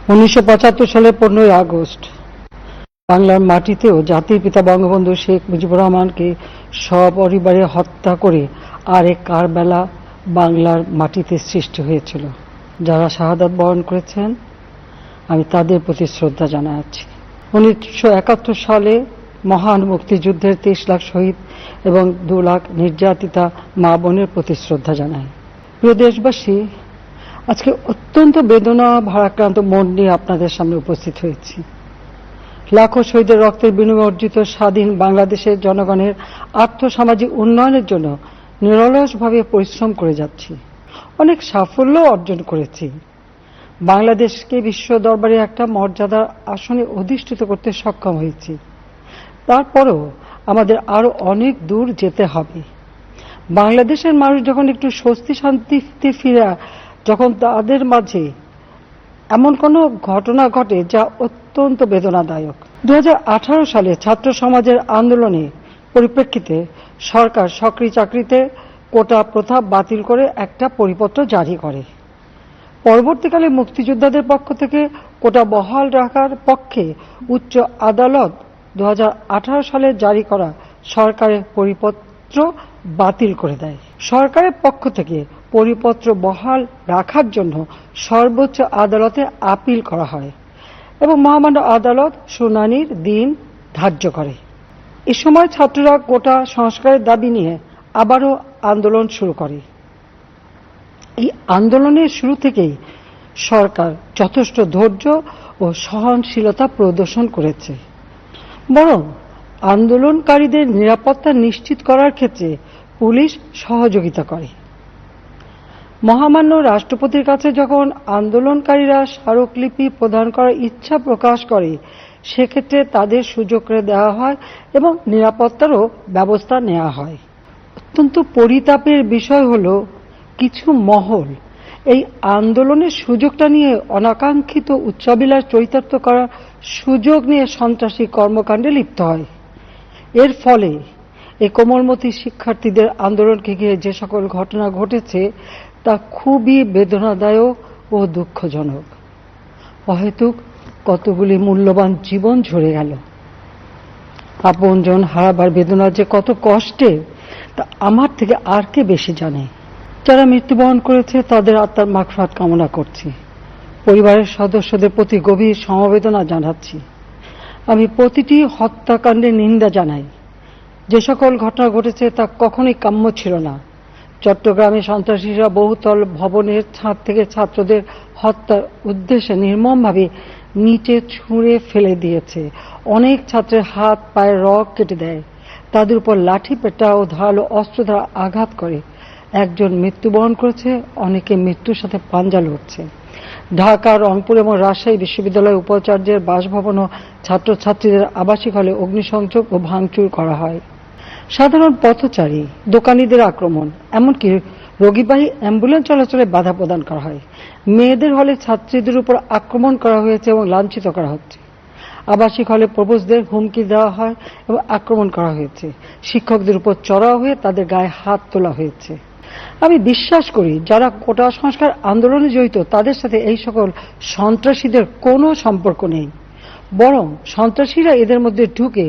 1975 সালের 15ই আগস্ট বাংলার মাটিতেও জাতির পিতা বঙ্গবন্ধু শেখ মুজিবুর রহমানকে সপরিবারে হত্যা করে আরেক কারবালা বাংলার মাটিতে সৃষ্টি হয়েছিল। যারা শাহাদাত বরণ করেছেন আমি তাদের প্রতি শ্রদ্ধা জানাচ্ছি। 1971 সালে মহান মুক্তিযুদ্ধের 23 লাখ শহীদ এবং 2 লাখ নির্যাতিতা মা বোনের প্রতি শ্রদ্ধা জানাই। প্রিয় দেশবাসী, আজকে অত্যন্ত বেদনা ভারাক্রান্ত মন নিয়ে আপনাদের সামনে উপস্থিত হয়েছি। লাখো শহীদের রক্তের বিনিময়ে অর্জিত স্বাধীন বাংলাদেশের জনগণের আর্থসামাজিক উন্নয়নের জন্য নিরলসভাবে পরিশ্রম করে যাচ্ছি। অনেক সাফল্য অর্জন করেছি। বাংলাদেশকে বিশ্ব দরবারে একটা মর্যাদার আসনে অধিষ্ঠিত করতে সক্ষম হয়েছি। তারপরও আমাদের আরো অনেক দূর যেতে হবে। বাংলাদেশের মানুষ যখন একটু স্বস্তি শান্তিতে ফিরে, যখন তাদের মাঝে এমন কোনো ঘটনা ঘটে যা অত্যন্ত বেদনাদায়ক। 2018 সালে ছাত্র সমাজের আন্দোলনের পরিপ্রেক্ষিতে সরকার সরকারি চাকরিতে কোটা প্রথা বাতিল করে একটা পরিপত্র জারি করে। পরবর্তীকালে মুক্তিযোদ্ধাদের পক্ষ থেকে কোটা বহাল রাখার পক্ষে উচ্চ আদালত 2018 সালে জারি করা সরকারের পরিপত্র বাতিল করে দেয়। সরকারের পক্ষ থেকে পরিপত্র বহাল রাখার জন্য সর্বোচ্চ আদালতে আপিল করা হয় এবং মহামান্য আদালত শুনানির দিন ধার্য করে। এ সময় ছাত্ররা কোটা সংস্কারের দাবি নিয়ে আবারও আন্দোলন শুরু করে। এই আন্দোলনের শুরু থেকেই সরকার যথেষ্ট ধৈর্য ও সহনশীলতা প্রদর্শন করেছে, বরং আন্দোলনকারীদের নিরাপত্তা নিশ্চিত করার ক্ষেত্রে পুলিশ সহযোগিতা করে। মহামান্য রাষ্ট্রপতির কাছে যখন আন্দোলনকারীরা স্মারকলিপি প্রদান করার ইচ্ছা প্রকাশ করে, সেক্ষেত্রে তাদের সুযোগ করে দেওয়া হয় এবং নিরাপত্তারও ব্যবস্থা নেওয়া হয়। অত্যন্ত পরিতাপের বিষয় হল, কিছু মহল এই আন্দোলনের সুযোগটা নিয়ে অনাকাঙ্ক্ষিত উচ্চাবিলাস চরিতার্থ করার সুযোগ নিয়ে সন্ত্রাসী কর্মকাণ্ডে লিপ্ত হয়। এর ফলে এই কোমলমতি শিক্ষার্থীদের আন্দোলনকে ঘিরে যে সকল ঘটনা ঘটেছে তা খুবই বেদনাদায়ক ও দুঃখজনক। অহেতুক কতগুলি মূল্যবান জীবন ঝরে গেল। আপনজন হারাবার বেদনা যে কত কষ্টের তা আমার থেকে আর কে বেশি জানে। যারা মৃত্যুবরণ করেছে তাদের আত্মার মাগফিরাত কামনা করছি। পরিবারের সদস্যদের প্রতি গভীর সমবেদনা জানাচ্ছি। আমি প্রতিটি হত্যাকাণ্ডের নিন্দা জানাই। যে সকল ঘটনা ঘটেছে তা কখনোই কাম্য ছিল না। চট্টগ্রামে সন্ত্রাসীরা বহুতল ভবনের ছাদ থেকে ছাত্রদের হত্যার উদ্দেশ্যে নির্মমভাবে নিচে ছুঁড়ে ফেলে দিয়েছে। অনেক ছাত্রের হাত পায়ের রগ কেটে দেয়, তাদের উপর লাঠি পেটা ও ধারালো অস্ত্র দ্বারা আঘাত করে। একজন মৃত্যুবরণ করেছে, অনেকে মৃত্যুর সাথে পাঞ্জা লড়ছে। ঢাকা, রংপুর এবং রাজশাহী বিশ্ববিদ্যালয়ের উপাচার্যের বাসভবন ও ছাত্রছাত্রীদের আবাসিক হলে অগ্নিসংযোগ ও ভাঙচুর করা হয়। সাধারণ পথচারী, দোকানিদের আক্রমণ, এমনকি রোগীবাহী অ্যাম্বুলেন্স চলাচলে বাধা প্রদান করা হয়। মেয়েদের হলে ছাত্রীদের উপর আক্রমণ করা হয়েছে এবং লাঞ্ছিত করা হচ্ছে। আবাসিক হলে প্রবোজদের হুমকি দেওয়া হয় এবং আক্রমণ করা হয়েছে। শিক্ষকদের উপর চড়াও হয়ে তাদের গায়ে হাত তোলা হয়েছে। আমি বিশ্বাস করি যারা কোটা সংস্কার আন্দোলনে জড়িত তাদের সাথে এই সকল সন্ত্রাসীদের কোনো সম্পর্ক নেই, বরং সন্ত্রাসীরা এদের মধ্যে ঢুকে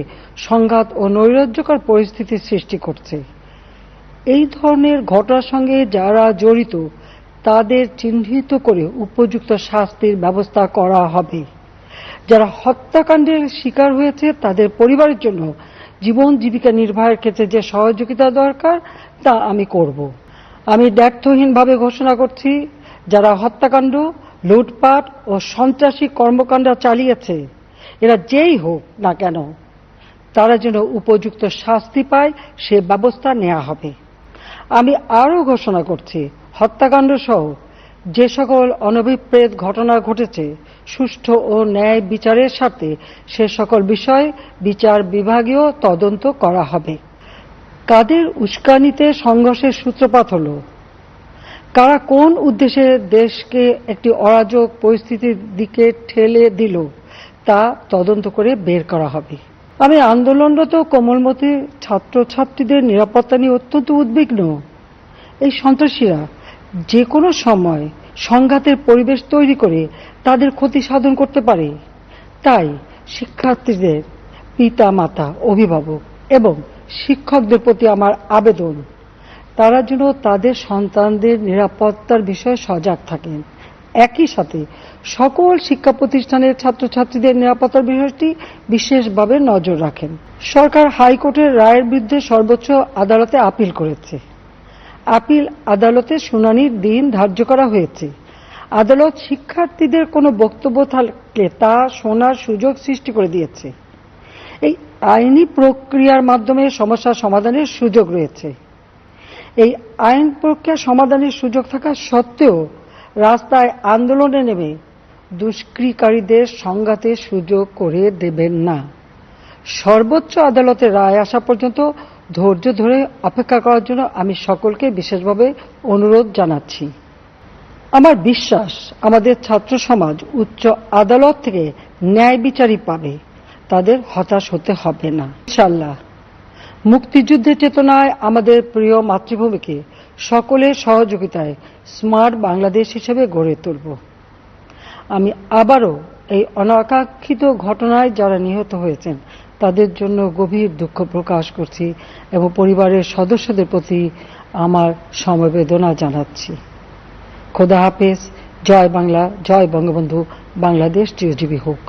সংঘাত ও নৈরাজ্যকর পরিস্থিতির সৃষ্টি করছে। এই ধরনের ঘটনার সঙ্গে যারা জড়িত তাদের চিহ্নিত করে উপযুক্ত শাস্তির ব্যবস্থা করা হবে। যারা হত্যাকাণ্ডের শিকার হয়েছে তাদের পরিবারের জন্য জীবন জীবিকা নির্বাহের ক্ষেত্রে যে সহযোগিতা দরকার তা আমি করব। আমি দ্ব্যর্থহীনভাবে ঘোষণা করছি, যারা হত্যাকাণ্ড, লুটপাট ও সন্ত্রাসী কর্মকাণ্ড চালিয়েছে, এরা যেই হোক না কেন, তারা যেন উপযুক্ত শাস্তি পায় সে ব্যবস্থা নেওয়া হবে। আমি আরও ঘোষণা করছি, হত্যাকাণ্ড সহ যে সকল অনভিপ্রেত ঘটনা ঘটেছে সুষ্ঠু ও ন্যায় বিচারের স্বার্থে সে সকল বিষয়ে বিচার বিভাগীয় তদন্ত করা হবে। কাদের উস্কানিতে সংঘর্ষের সূত্রপাত হলো, কারা কোন উদ্দেশ্যে দেশকে একটি অরাজক পরিস্থিতির দিকে ঠেলে দিল তা তদন্ত করে বের করা হবে। আমি আন্দোলনরত কোমলমতি ছাত্রছাত্রীদের নিরাপত্তা নিয়ে অত্যন্ত উদ্বিগ্ন। এই সন্ত্রাসীরা যে কোনো সময় সংঘাতের পরিবেশ তৈরি করে তাদের ক্ষতি সাধন করতে পারে। তাই শিক্ষার্থীদের পিতা মাতা, অভিভাবক এবং শিক্ষকদের প্রতি আমার আবেদন, তারা যেন তাদের সন্তানদের নিরাপত্তার বিষয়ে সজাগ থাকেন। একই সাথে সকল শিক্ষা প্রতিষ্ঠানের ছাত্রছাত্রীদের নিরাপত্তার বিষয়টি বিশেষভাবে নজর রাখেন। সরকার হাইকোর্টের রায়ের বিরুদ্ধে সর্বোচ্চ আদালতে আপিল করেছে। আপিল আদালতে শুনানির দিন ধার্য করা হয়েছে। আদালত শিক্ষার্থীদের কোনো বক্তব্য থাকলে তা শোনার সুযোগ সৃষ্টি করে দিয়েছে। এই আইনি প্রক্রিয়ার মাধ্যমে সমস্যা সমাধানের সুযোগ রয়েছে। এই আইন প্রক্রিয়া সমাধানের সুযোগ থাকা সত্ত্বেও রাস্তায় আন্দোলনে নেমে দুষ্কৃতিকারীদের সংঘাতের সুযোগ করে দেবেন না। সর্বোচ্চ আদালতের রায় আসা পর্যন্ত ধৈর্য ধরে অপেক্ষা করার জন্য আমি সকলকে বিশেষভাবে অনুরোধ জানাচ্ছি। আমার বিশ্বাস আমাদের ছাত্র সমাজ উচ্চ আদালত থেকে ন্যায় বিচারই পাবে, তাদের হতাশ হতে হবে না ইনশাআল্লাহ। মুক্তিযুদ্ধের চেতনায় আমাদের প্রিয় মাতৃভূমিকে সকলের সহযোগিতায় স্মার্ট বাংলাদেশ হিসেবে গড়ে তুলব। আমি আবারও এই অনাকাঙ্ক্ষিত ঘটনায় যারা নিহত হয়েছেন তাদের জন্য গভীর দুঃখ প্রকাশ করছি এবং পরিবারের সদস্যদের প্রতি আমার সমবেদনা জানাচ্ছি। খোদা হাফেজ। জয় বাংলা, জয় বঙ্গবন্ধু। বাংলাদেশ চিরজীবী হোক।